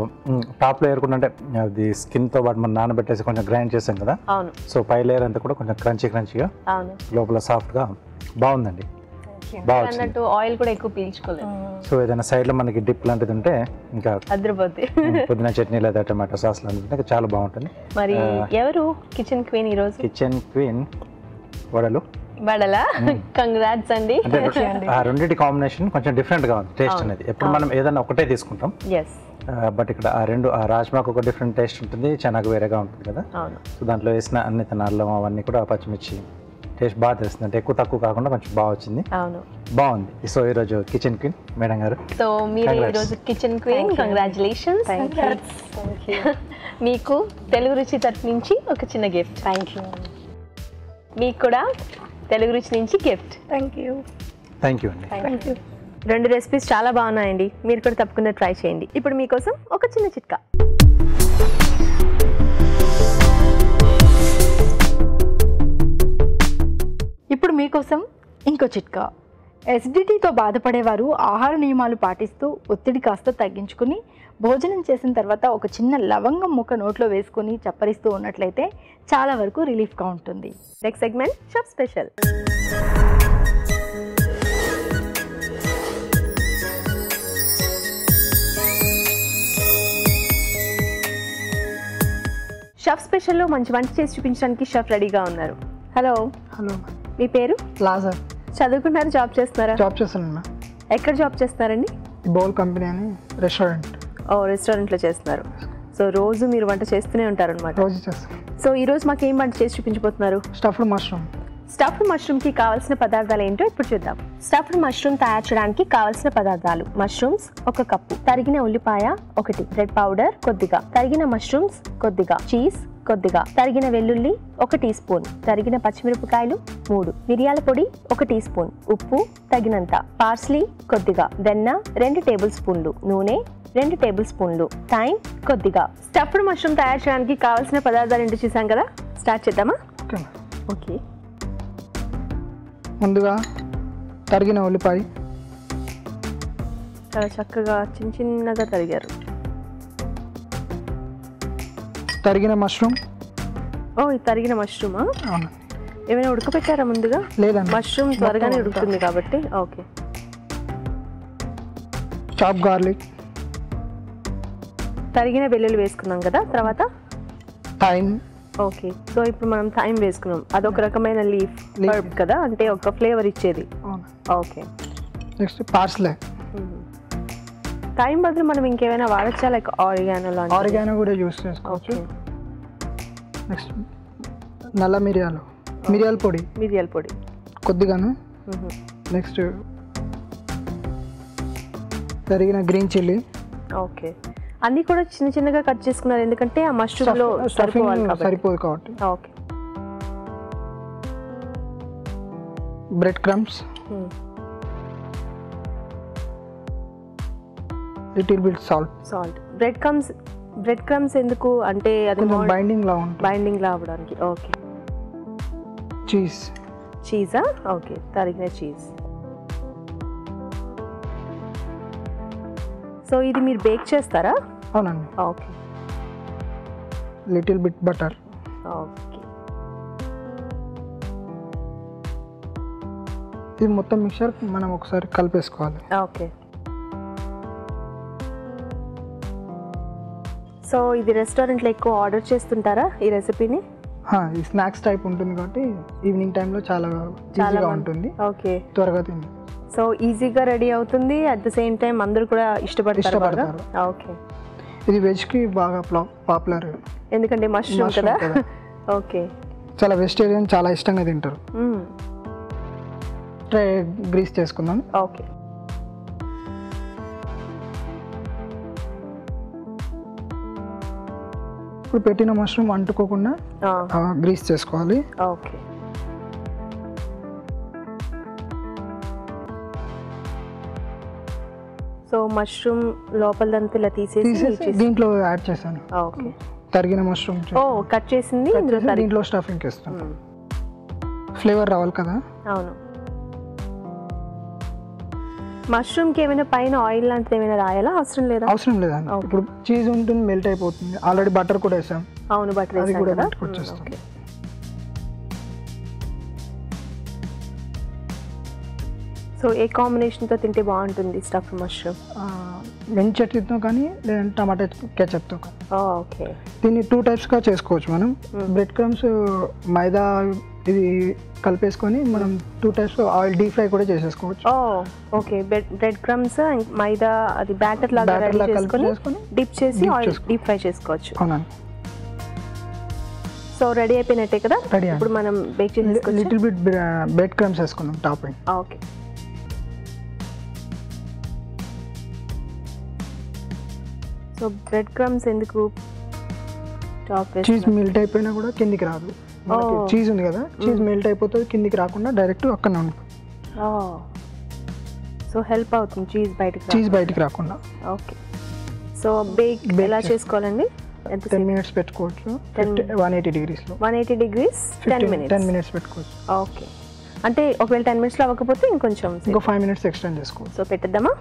top layer కూడా అంటే అది స్కిన్తో పాటు మనం నానబెట్టేసి కొంచెం గ్రైండ్ చేసాం కదా. అవును. సో పై లేయర్ అంతా కూడా కొంచెం క్రంచీగా, అవును, లోపల సాఫ్ట్గా బాగుందండి. బాగా అన్నట్టు ఆయిల్ కూడా ఎక్కువ పీల్చుకోలేదు. సో ఏదైనా సైడ్లో మనకి డిప్ లాంటిది ఉంటే ఇంకా అదిరిపోద్ది. పుదీనా చట్నీ లేదా టమాటో సాస్ లాంటిది ఇంకా చాలా బాగుంటుంది. మరి ఎవరు కిచెన్ క్వీన్ ఈరోజు? కిచెన్ క్వీన్ వడలు. వడలా? కంగ్రాట్స్ అండి. అంటే ఆ రెండింటి కాంబినేషన్ కొంచెం డిఫరెంట్గా ఉంది టేస్ట్ అనేది. ఎప్పుడు మనం ఏదైనా ఒకటే తీసుకుంటాం, బట్ ఇక్కడ ఆ రాజ్మాకు ఒక డిఫరెంట్ టేస్ట్ ఉంటుంది, చెనాకు వేరేగా ఉంటుంది కదా. సో దాంట్లో వేసిన అన్ని అల్లం అవన్నీ కూడా పచ్చిమిర్చి టేస్ట్ బాగా తెలుస్తుంది. అంటే ఎక్కువ తక్కువ కాకుండా కొంచెం బాగా వచ్చింది. అవును, బాగుంది. సో ఈరోజు కిచెన్ క్వీన్ మేడం గారు. సో మీరు ఈరోజు కిచెన్ క్వీన్, కంగ్రాచులేషన్స్. మీకు తెలుగు రుచి తరఫు నుంచి ఒక చిన్న గిఫ్ట్. Thank you. మీకు కూడా తెలుగు రుచి నుంచి గిఫ్ట్. థ్యాంక్ యూ అండి. Thank you. 2 రెసిపీస్ చాలా బాగున్నాయండి, మీరు కూడా తప్పకుండా ట్రై చేయండి. ఇప్పుడు మీకోసం ఒక చిన్న చిట్కా. ఇప్పుడు మీకోసం ఇంకో చిట్కా. ఎసిడిటీతో బాధపడేవారు ఆహార నియమాలు పాటిస్తూ ఒత్తిడి కాస్త తగ్గించుకుని భోజనం చేసిన తర్వాత ఒక చిన్న లవంగం ముక్క నోట్లో వేసుకొని చప్పరిస్తూ ఉన్నట్లయితే చాలా వరకు రిలీఫ్గా ఉంటుంది. Next segment chef special. Chef స్పెషల్లో మంచి వంట చేసి చూపించడానికి షెఫ్ రెడీగా ఉన్నారు. హలో. మీ పేరు? లాజర్. చదువుకుంటున్నారు, జాబ్ చేస్తున్నారా? జాబ్ చేస్తున్నా. ఎక్కడ జాబ్ చేస్తున్నారండి? బౌల్ కంపెనీ అని రెస్టారెంట్. ఓ, రెస్టారెంట్లో చేస్తున్నారు. సో రోజు మీరు వంట చేస్తూనే ఉంటారనమాట. రోజు చేస్తాను. సో ఈరోజు మాకు ఏం వంట చేసి చూపించబోతున్నారు? Stuffed mushroom. స్టఫ్డ్ మష్రూమ్కి కావాల్సిన పదార్థాలు ఏంటో ఇప్పుడు చూద్దాం. స్టఫ్డ్ మష్రూమ్ తయారు చేయడానికి కావాల్సిన పదార్థాలు: మష్రూమ్స్ 1 కప్పు, తరిగిన ఉల్లిపాయ 1, రెడ్ పౌడర్ కొద్దిగా, తరిగిన మష్రూమ్స్ కొద్దిగా, చీజ్ కొద్దిగా, తరిగిన వెల్లుల్లి 1 టీ స్పూన్, తరిగిన పచ్చిమిరపకాయలు 3, మిరియాల పొడి 1 టీ స్పూన్, ఉప్పు తగినంత, పార్స్లీ కొద్దిగా, వెన్న 2 టేబుల్ స్పూన్లు, నూనె 2 టేబుల్ స్పూన్లు, టైం కొద్దిగా. స్టఫ్డ్ మష్రూమ్ తయారు చేయడానికి కావాల్సిన పదార్థాలు ఏంటో చూసాం కదా, స్టార్ట్ చేద్దామా? ఓకే. ముందుగా తరిగిన ఉల్లిపాయ చాలా చక్కగా చిన్నగా తరిగారు. తరిగిన మష్రూమ్. ఓ, ఇది తరిగిన మష్రూమా? అవును. ఏమైనా ఉడకపెట్టారా ముందుగా? లేదండి, మష్రూమ్ త్వరగానే ఉడుకుతుంది కాబట్టి. ఓకే. Chop garlic. తరిగిన వెల్లుల్లి వేసుకున్నాం కదా, తర్వాత థైమ్. ఓకే. సో ఇప్పుడు మనం థైమ్ వేసుకున్నాం, అదొక రకమైన లీఫ్ హర్బ్ కదా, అంటే ఒక ఫ్లేవర్ ఇచ్చేది. ఓకే. Next parsley. థైమ్ బదులు మనం ఇంకేమైనా వాడచ్చా, లైక్ ఆరిగానో లాంటి? ఆరిగానో కూడా యూస్ చేసుకోవచ్చు. నెక్స్ట్ నల్ల మిరియాల పొడి. మిరియాల పొడి కొద్దిగాను. నెక్స్ట్ తరిగిన గ్రీన్ చిల్లీ. ఓకే. అన్నీ కూడా చిన్న చిన్నగా కట్ చేసుకున్నారు, ఎందుకంటే ఆ మష్రూమ్లో సరిపోదు కాబట్టి. Okay. Bread crumbs. Little bit salt. Bread crumbs ఎందుకు అంటే అది బైండింగ్ లా అవ్వడానికి. ఓకే. చీజా? ఓకే, తరిగిన చీజ్. సో ఇది మీరు బేక్ చేస్తారా? అవునండి. Okay. Little bit butter. Okay. ఇది మొత్తం మిక్చర్ మనం ఒకసారి కలిపేసుకోవాలి. ఓకే. సో ఇది రెస్టారెంట్లో ఎక్కువ ఆర్డర్ చేస్తుంటారా ఈ రెసిపీని? ఈ స్నాక్స్ టైప్ ఉంటుంది కాబట్టి ఈవినింగ్ టైంలో చాలా ఈజీగా ఉంటుంది. ఓకే. త్వరగా తిని. సో ఈజీగా రెడీ అవుతుంది, అట్ ద సేమ్ టైం అందరూ కూడా ఇష్టపడతారు. ఓకే. ఇది వెజ్కి బాగా పాపులర్, ఎందుకంటే మష్రూమ్ కదా. ఓకే. చాలా వెజిటేరియన్ చాలా ఇష్టంగా తింటారు. ట్రై గ్రీస్ చేసుకుందాం. ఓకే. ఇప్పుడు పెట్టిన మష్రూమ్ అంటుకోకుండా గ్రీస్ చేసుకోవాలి. ఓకే. సో సో మష్రూమ్ లోపలదంతా ఇలా తీసేసి దీంట్లో యాడ్ చేశాను. ఓకే, తరిగిన మష్రూమ్ కట్ చేసింది ఇందులో దీంట్లో స్టఫింగ్ వేస్తాను. ఫ్లేవర్ రావాలి కదా. అవును. మష్రూమ్కి ఏమైనా పైన ఆయిల్ లాంటిది ఏమైనా రాయాలా? అవసరం లేదా? అవసరం లేదండి. ఇప్పుడు చీజ్ ఉంటుంది, మెల్ట్ అయిపోతుంది. ఆల్రెడీ బటర్ కూడా వేసాం. అవును, బటర్ అది కూడా కదా. వచ్చేస్తుంది. సో ఏ కాంబినేషన్తో తింటే బాగుంటుంది స్టఫ్ మష్రూమ్? వెండి చట్నీతో కానీ లేదంటే టమాటా కెచప్తో కానీ. ఓకే, దీన్ని 2 టైప్స్గా చేసుకోవచ్చు మనం. బ్రెడ్ క్రమ్స్ మైదా ఇది కలిపేసుకొని మనం 2 టైప్స్ ఆయిల్ డీప్ ఫ్రై కూడా చేసేసుకోవచ్చు. ఓకే, బ్రెడ్ క్రమ్స్ మైదా అది బ్యాటర్ లాగా చేసుకొని డిప్ చేసి ఆయిల్ డీప్ ఫ్రై చేసుకోవచ్చు. అవునండి. సో రెడీ అయిపోయినట్టే కదా. రెడీ. ఇప్పుడు మనం బేక్ చేసుకోవచ్చు. లిటిల్ బిట్ బ్రెడ్ క్రమ్స్ వేసుకుందాం topping. Okay, so bread crumbs ఎందుకు టాప్? చీజ్ మెల్ట్ అయిపోయినా కూడా కిందికి రాదు. చీజ్ ఉంది కదా, చీజ్ మెల్ట్ అయిపోతుంది, కిందికి రాకుండా డైరెక్ట్ అక్కడనే ఉంటుంది. సో హెల్ప్ అవుతుంది చీజ్ బయటికి రాకుండా. ఓకే, సో బేక్ ఎలా చేసుకోవాలండి? 10 minutes పెట్టుకోవచ్చు. 180 degreesలో 180 degrees 10 minutes పెట్టుకోవచ్చు. ఓకే, అంటే ఒకవేళ 10 minutesలో అవ్వకపోతే ఇంకొంచెం ఇంకో 5 minutes ఎక్స్టెండ్ చేసుకోవచ్చు. సో పెట్టేద్దామా?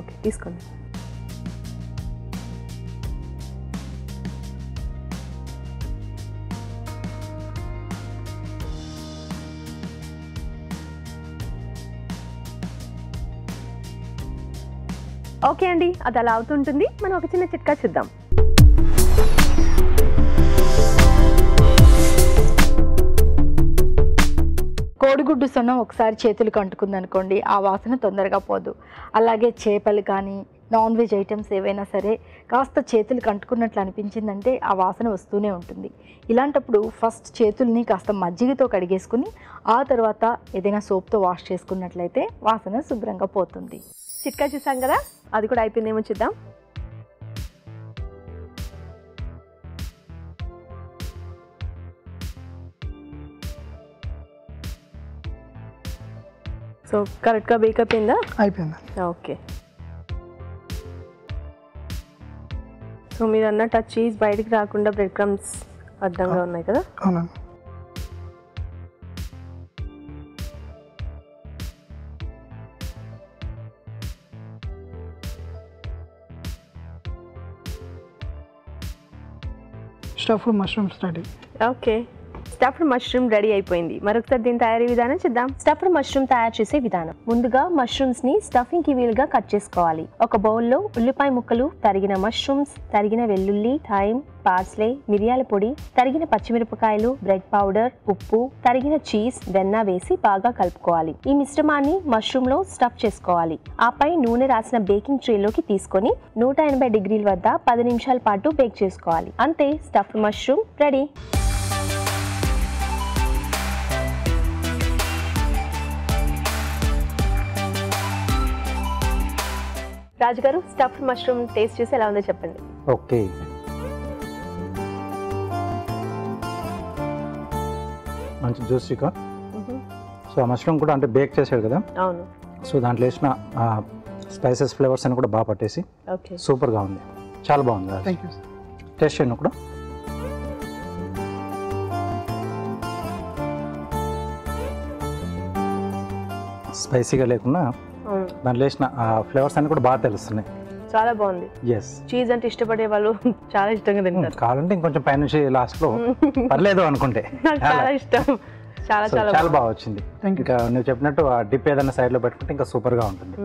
ఓకే, తీసుకోండి. ఓకే అండి, అది అలా అవుతుంటుంది. మనం ఒక చిన్న చిట్కా చూద్దాం. కోడిగుడ్డు సొన్నం ఒకసారి చేతులకు అంటుకుందనుకోండి, ఆ వాసన తొందరగా పోదు. అలాగే చేపలు కానీ నాన్ వెజ్ ఐటమ్స్ ఏవైనా సరే కాస్త చేతులకు అంటుకున్నట్లు అనిపించిందంటే ఆ వాసన వస్తూనే ఉంటుంది. ఇలాంటప్పుడు ఫస్ట్ చేతుల్ని కాస్త మజ్జిగతో కడిగేసుకుని ఆ తర్వాత ఏదైనా సోప్తో వాష్ చేసుకున్నట్లయితే వాసన శుభ్రంగా పోతుంది. చిట్కా చూసాం కదా, అది కూడా అయిపోయిందేమో చూద్దాం. సో కరెక్ట్గా బేక్ అయిపోయిందా? అయిపోయిందా? ఓకే, సో మీరు అన్నట్టు ఆ చీజ్ బయటికి రాకుండా బ్రెడ్ క్రమ్స్ అడ్డంగా ఉన్నాయి కదా. అవునండి. Stuffed mushrooms ready. Okay, stuffed mushroom ready అయిపోయింది. మరొకసారి దీని తయారీ విధానం చూద్దాం. స్టఫ్డ్ మష్రూమ్ తయారు చేసే విధానం. ముందుగా మష్రూమ్స్ ని స్టఫింగ్ కి వీలుగా కట్ చేసుకోవాలి. ఒక బౌల్లో ఉల్లిపాయ ముక్కలు, తరిగిన మష్రూమ్స్, తరిగిన వెల్లుల్లి, థైమ్, పార్స్లే, మిరియాల పొడి, తరిగిన పచ్చిమిరపకాయలు, బ్రెడ్ పౌడర్, ఉప్పు, తరిగిన చీజ్, వెన్న వేసి బాగా కలుపుకోవాలి. ఈ మిశ్రమాన్ని మష్రూమ్ లో స్టఫ్ చేసుకోవాలి. ఆపై నూనె రాసిన బేకింగ్ ట్రేలోకి తీసుకొని 180 డిగ్రీల వద్ద 10 నిమిషాల పాటు బేక్ చేసుకోవాలి. అంతే, స్టఫ్డ్ మష్రూమ్ రెడీ. రాజుగారు, స్టఫ్డ్ మష్రూమ్ టేస్ట్ చూసి ఎలా ఉందో చెప్పండి. ఓకే, మంచి జ్యూసీగా. సో ఆ మష్రూమ్ కూడా అంటే బేక్ చేసాడు కదా. అవును. సో దాంట్లో వేసిన స్పైసెస్ ఫ్లేవర్స్ అని కూడా బాగా పట్టేసి సూపర్గా ఉంది. చాలా బాగుంది. Thank you. టేస్ట్ చేయండి కూడా. స్పైసీగా లేకుండా దాంట్లో వేసిన ఫ్లేవర్స్ అన్ని కూడా బాగా తెలుస్తున్నాయి. చాలా బాగుంది. ఎస్, చీజ్ అంటే ఇష్టపడే వాళ్ళు చాలా ఇష్టంగా తింటారు. కావాలంటే ఇంకొంచెం పైనుంచి లాస్ట్లో పర్లేదు అనుకుంటే. నాకు చాలా ఇష్టం. చాలా చాలా చాలా బాగా వచ్చింది. ఇంకా నువ్వు చెప్పినట్టు ఆ డిప్ ఏదైనా సైడ్లో పెట్టుకుంటే ఇంకా సూపర్గా ఉంటుంది.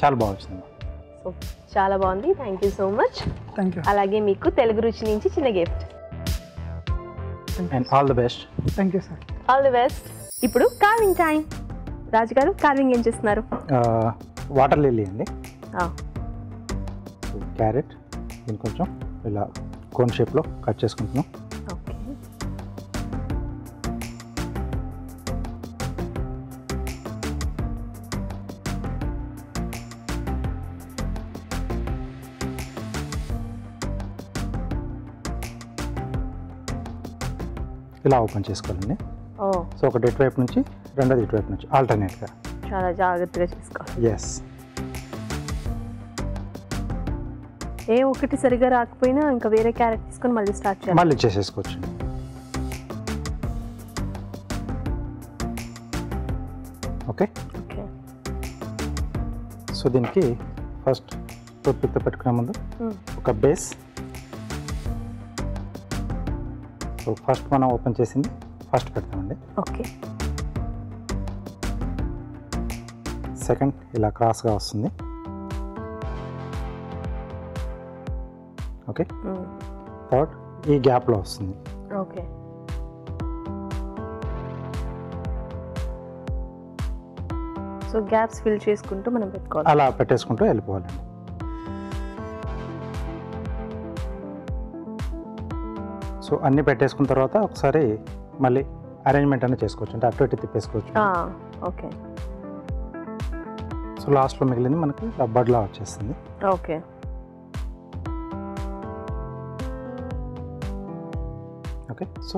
చాలా బాగా వచ్చింది. సో చాలా బాగుంది. Thank you so much. Thank you. అలాగే మీకు తెలుగు రుచి నుంచి చిన్న gift. And all the best. Thank you sir. All the best. ఇప్పుడు కార్వింగ్ టైం. రాజుగారు, కార్వింగ్ ఏం చేస్తున్నారు? వాటర్ లిల్లీ అండి. క్యారెట్ దీన్ని కొంచెం ఇలా కోన్ షేప్లో కట్ చేసుకుంటున్నాం. ఓకే, ఇలా ఓపెన్ చేసుకోవాలండి. సో ఒకటి ఇటువైపు నుంచి, రెండోది ఇటువైపు నుంచి, ఆల్టర్నేట్గా. చాలా జాగ్రత్తగా చేసుకోవాలి. ఎస్. ఏ ఒకటి సరిగా రాకపోయినా ఇంకా వేరే క్యారెట్ తీసుకొని మళ్ళీ స్టార్ట్ చేయాలి. మళ్ళీ చేసేసుకోవచ్చు. ఓకే. ఓకే. సో దీనికి ఫస్ట్ టూత్పిక్తో పెట్టుకునే ముందు ఒక బేస్. సో ఫస్ట్ మనం ఓపెన్ చేసింది ఫస్ట్ పెడతామండి. ఓకే. సెకండ్ ఇలా క్రాస్గా వస్తుంది. ఓకే. థర్డ్ ఈ గ్యాప్లో వస్తుంది. ఓకే. సో గ్యాప్స్ ఫిల్ చేసుకుంటూ మనం పెట్టుకోవాలి. అలా పెట్టేసుకుంటూ వెళ్ళిపోవాలండి. సో అన్నీ పెట్టేసుకున్న తర్వాత ఒకసారి మళ్ళీ అరేంజ్మెంట్ అనేది చేసుకోవచ్చు, అంటే అటు ఇటు తిప్పేసుకోవచ్చు. ఓకే. సో లాస్ట్లో మిగిలింది మనకి రబ్బర్లా వచ్చేస్తుంది. ఓకే. ఓకే. సో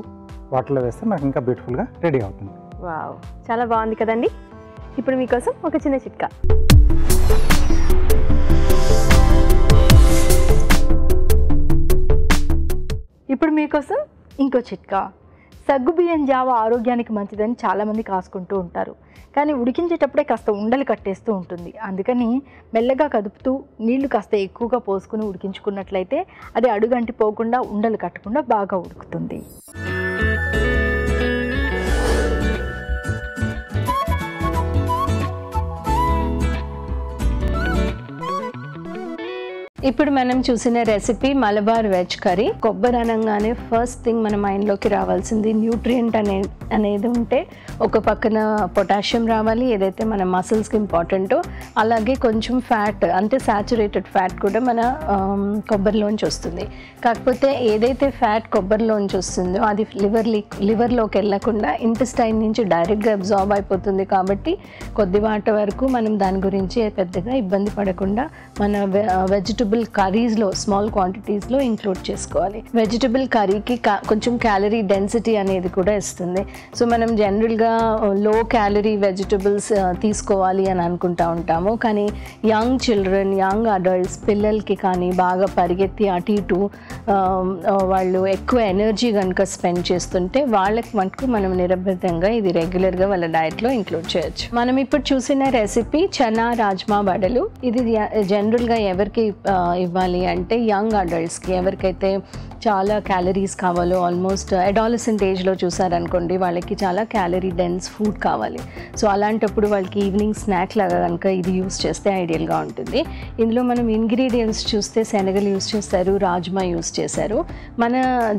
వాటర్లో వేస్తే మనకి ఇంకా బ్యూటిఫుల్గా రెడీ అవుతుంది. వావ్, చాలా బాగుంది కదండి. ఇప్పుడు మీకోసం ఒక చిన్న చిట్కా. ఇప్పుడు మీకోసం ఇంకో చిట్కా. సగ్గుబియ్యం జావ ఆరోగ్యానికి మంచిదని చాలామంది కాసుకుంటూ ఉంటారు, కానీ ఉడికించేటప్పుడే కాస్త ఉండలు కట్టేస్తూ ఉంటుంది. అందుకని మెల్లగా కదుపుతూ నీళ్లు కాస్త ఎక్కువగా పోసుకుని ఉడికించుకున్నట్లయితే అది అడుగంటి పోకుండా ఉండలు కట్టకుండా బాగా ఉడుకుతుంది. ఇప్పుడు మనం చూసిన రెసిపీ మలబార్ వెజ్ కర్రీ. కొబ్బరి అనగానే ఫస్ట్ థింగ్ మన మైండ్లోకి రావాల్సింది న్యూట్రియంట్ అనేది ఉంటే ఒక పక్కన పొటాషియం రావాలి, ఏదైతే మన మసిల్స్కి ఇంపార్టెంటో, అలాగే కొంచెం ఫ్యాట్ అంటే సాచురేటెడ్ ఫ్యాట్ కూడా మన కొబ్బరిలోంచి వస్తుంది. కాకపోతే ఏదైతే ఫ్యాట్ కొబ్బరిలోంచి వస్తుందో అది లివర్లోకి వెళ్ళకుండా ఇంటెస్టైన్ నుంచి డైరెక్ట్గా అబ్జార్బ్ అయిపోతుంది. కాబట్టి కొద్దిపాటి వరకు మనం దాని గురించి పెద్దగా ఇబ్బంది పడకుండా మన వెజిటబుల్ కర్రీస్లో స్మాల్ క్వాంటిటీస్లో ఇంక్లూడ్ చేసుకోవాలి. వెజిటబుల్ కర్రీకి కొంచెం క్యాలరీ డెన్సిటీ అనేది కూడా ఇస్తుంది. సో మనం జనరల్గా లో క్యాలరీ వెజిటబుల్స్ తీసుకోవాలి అని అనుకుంటా ఉంటాము, కానీ యంగ్ చిల్డ్రన్, యంగ్ అడల్ట్స్, పిల్లలకి కానీ బాగా పరిగెత్తి అటు ఇటు వాళ్ళు ఎక్కువ ఎనర్జీ కనుక స్పెండ్ చేస్తుంటే వాళ్ళకి మటుకు మనం నిరభ్యంగా ఇది రెగ్యులర్గా వాళ్ళ డైట్లో ఇంక్లూడ్ చేయొచ్చు. మనం ఇప్పుడు చూసిన రెసిపీ చనా రాజ్మా వడలు. ఇది జనరల్గా ఎవరికి ఇవ్వాలి అంటే యంగ్ అడల్ట్స్కి, ఎవరికైతే చాలా క్యాలరీస్ కావాలో, ఆల్మోస్ట్ అడాలసెంట్ ఏజ్లో చూసారనుకోండి వాళ్ళకి చాలా క్యాలరీ డెన్స్ ఫుడ్ కావాలి. సో అలాంటప్పుడు వాళ్ళకి ఈవినింగ్ స్నాక్ లాగా కనుక ఇది యూస్ చేస్తే ఐడియల్గా ఉంటుంది. ఇందులో మనం ఇంగ్రీడియంట్స్ చూస్తే శనగలు యూస్ చేస్తారు, రాజ్మా యూస్ చేశారు. మన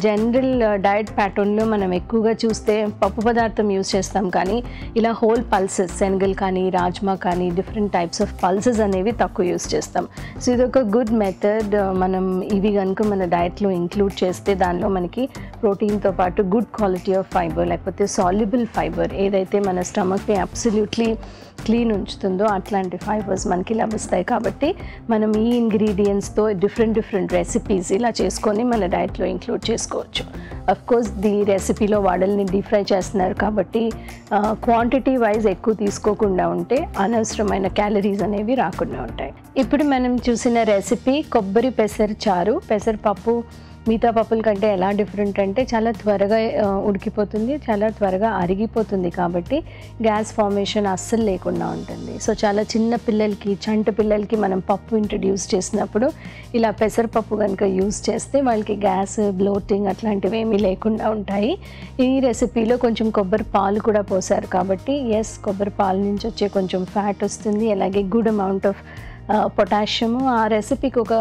జనరల్ డయట్ ప్యాటర్న్లో మనం ఎక్కువగా చూస్తే పప్పు పదార్థం యూస్ చేస్తాం, కానీ ఇలా హోల్ పల్సెస్ శనగలు కానీ రాజ్మా కానీ డిఫరెంట్ టైప్స్ ఆఫ్ పల్సెస్ అనేవి తక్కువ యూస్ చేస్తాం. సో ఇదొక గుడ్ మెథడ్. మనం ఇవి కనుక మన డయట్లో ఇంక్లూడ్ చేస్తే దానిలో మనకి ప్రోటీన్తో పాటు గుడ్ క్వాలిటీ ఆఫ్ ఫైబర్, లేకపోతే సాల్యుబుల్ ఫైబర్, ఏదైతే మన స్టమక్ని అబ్సల్యూట్లీ క్లీన్ ఉంచుతుందో అట్లాంటి ఫైబర్స్ మనకి లభిస్తాయి. కాబట్టి మనం ఈ ఇంగ్రీడియంట్స్తో డిఫరెంట్ రెసిపీస్ ఇలా చేసుకొని మన డైట్లో ఇంక్లూడ్ చేసుకోవచ్చు. అఫ్కోర్స్ ఈ రెసిపీలో వడల్ని డీప్ ఫ్రై చేస్తున్నారు కాబట్టి క్వాంటిటీ వైజ్ ఎక్కువ తీసుకోకుండా ఉంటే అనవసరమైన క్యాలరీస్ అనేవి రాకుండా ఉంటాయి. ఇప్పుడు మనం చూసిన రెసిపీ కొబ్బరి పెసర చారు. పెసరపప్పు మిగతా పప్పుల కంటే ఎలా డిఫరెంట్ అంటే చాలా త్వరగా ఉడికిపోతుంది, చాలా త్వరగా అరిగిపోతుంది, కాబట్టి గ్యాస్ ఫార్మేషన్ అస్సలు లేకుండా ఉంటుంది. సో చాలా చిన్న పిల్లలకి, చంటి పిల్లలకి మనం పప్పు ఇంట్రడ్యూస్ చేసినప్పుడు ఇలా పెసరపప్పు కనుక యూస్ చేస్తే వాళ్ళకి గ్యాస్, బ్లోటింగ్ అట్లాంటివి ఏమీ లేకుండా ఉంటాయి. ఈ రెసిపీలో కొంచెం కొబ్బరి పాలు కూడా పోసారు కాబట్టి కొబ్బరి పాలు నుంచి వచ్చే కొంచెం ఫ్యాట్ వస్తుంది, అలాగే గుడ్ అమౌంట్ ఆఫ్ పొటాషియము. ఆ రెసిపీకి ఒక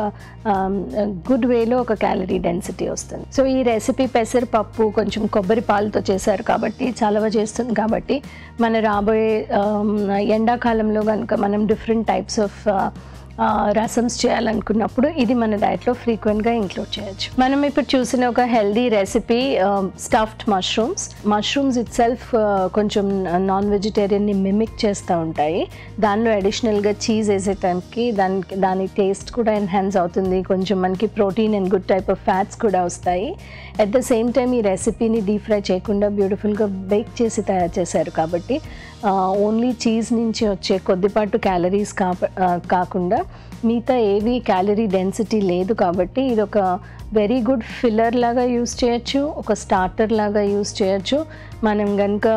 గుడ్ వేలో ఒక క్యాలరీ డెన్సిటీ వస్తుంది. సో ఈ రెసిపీ పెసరపప్పు కొంచెం కొబ్బరి పాలతో చేశారు కాబట్టి, చలవ చేస్తుంది కాబట్టి, మన రాబోయే ఎండాకాలంలో కనుక మనం డిఫరెంట్ టైప్స్ ఆఫ్ రసమ్స్ చేయాలనుకున్నప్పుడు ఇది మన డైట్లో ఫ్రీక్వెంట్గా ఇంక్లూడ్ చేయొచ్చు. మనం ఇప్పుడు చూసిన ఒక healthy recipe stuffed mushrooms it self కొంచెం నాన్ వెజిటేరియన్ని మిమిక్ చేస్తూ ఉంటాయి. దానిలో అడిషనల్గా చీజ్ వేసేటానికి దాని టేస్ట్ కూడా ఎన్హాన్స్ అవుతుంది, కొంచెం మనకి protein and good type of fats కూడా వస్తాయి. అట్ ద సేమ్ టైం ఈ రెసిపీని డీప్ ఫ్రై చేయకుండా బ్యూటిఫుల్గా బేక్ చేసి తయారు చేశారు కాబట్టి ఓన్లీ చీజ్ నుంచి వచ్చే కొద్దిపాటు క్యాలరీస్ కాకుండా మిగతా ఏవి క్యాలరీ డెన్సిటీ లేదు కాబట్టి ఇది ఒక వెరీ గుడ్ ఫిల్లర్ లాగా యూస్ చేయొచ్చు, ఒక స్టార్టర్ లాగా యూస్ చేయొచ్చు. మనం కనుక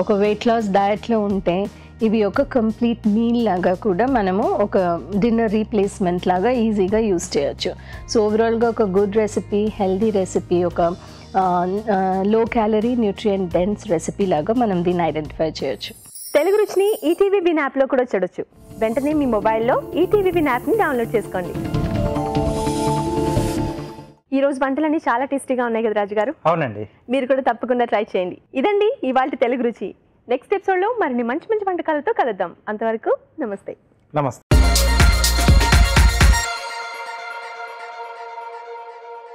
ఒక వెయిట్ లాస్ డయట్లో ఉంటే ఇవి ఒక కంప్లీట్ మీల్ లాగా కూడా మనము ఒక డిన్నర్ రీప్లేస్మెంట్ లాగా ఈజీగా యూస్ చేయొచ్చు. సో ఓవరాల్గా ఒక గుడ్ రెసిపీ, హెల్దీ రెసిపీ, ఒక low calorie nutrient dense recipe లాగా మనం దీన్ని ఐడెంటిఫై చేయొచ్చు. తెలుగు రుచిని ఈటీవీ విన్ యాప్లో కూడా చూడొచ్చు. వెంటనే మీ మొబైల్లో ఈటీవీ విన్ యాప్ని డౌన్లోడ్ చేసుకోండి. ఈ రోజు వంటలన్నీ చాలా టేస్టీగా ఉన్నాయి కదా రాజు గారు? అవునండి. మీరు కూడా తప్పకుండా ట్రై చేయండి. ఇదండి ఇవాళ తెలుగు రుచి. నెక్స్ట్ ఎపిసోడ్లో మరిన్ని మంచి మంచి వంటకాలతో కలుద్దాం. అంతవరకు నమస్తే. నమస్తే.